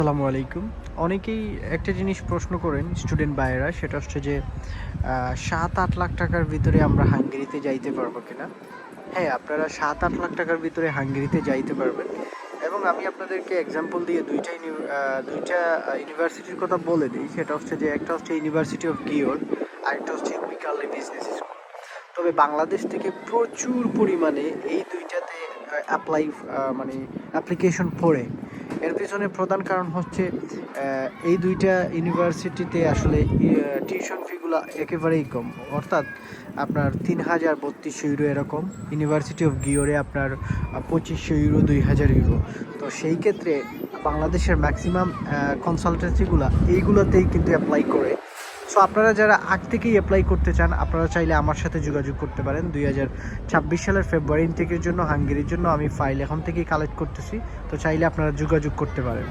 আসসালামু আলাইকুম। অনেকেই একটা জিনিস প্রশ্ন করেন স্টুডেন্ট ভাইয়েরা, সেটা হচ্ছে যে ৭-৮ লাখ টাকার ভিতরে আমরা হাঙ্গেরিতে যাইতে পারবো কিনা? হ্যাঁ, আপনারা ৭-৮ লাখ টাকার ভিতরে হাঙ্গেরিতে যাইতে পারবেন এবং আমি আপনাদেরকে এক্সাম্পল দিয়ে ২টা ইউনিভার্সিটির কথা বলে দিই। সেটা হচ্ছে যে একটা হচ্ছে ইউনিভার্সিটি অফ গিওর, আরেকটা হচ্ছে মিকালে বিজনেস স্কুল। তবে বাংলাদেশ থেকে প্রচুর পরিমাণে এই ২টাতে মানে অ্যাপ্লিকেশন পড়ে। এর পেছনে প্রধান কারণ হচ্ছে এই ২টা ইউনিভার্সিটিতে আসলে টিউশন ফিগুলা একেবারেই কম। অর্থাৎ আপনার ৩,০০০-৩২০০ ইউরো এরকম। ইউনিভার্সিটি অফ গিওরে আপনার ২৫০০ ইউরো, ২,০০০ ইউরো। তো সেই ক্ষেত্রে বাংলাদেশের ম্যাক্সিমাম কনসালটেন্সিগুলা এইগুলাতেই কিন্তু অ্যাপ্লাই করে। সো আপনারা যারা আগ থেকেই অ্যাপ্লাই করতে চান, আপনারা চাইলে আমার সাথে যোগাযোগ করতে পারেন। ২০২৬ সালের ফেব্রুয়ারি ইনটেকের জন্য হাঙ্গেরির জন্য আমি ফাইল এখন থেকেই কালেক্ট করতেছি। তো চাইলে আপনারা যোগাযোগ করতে পারেন।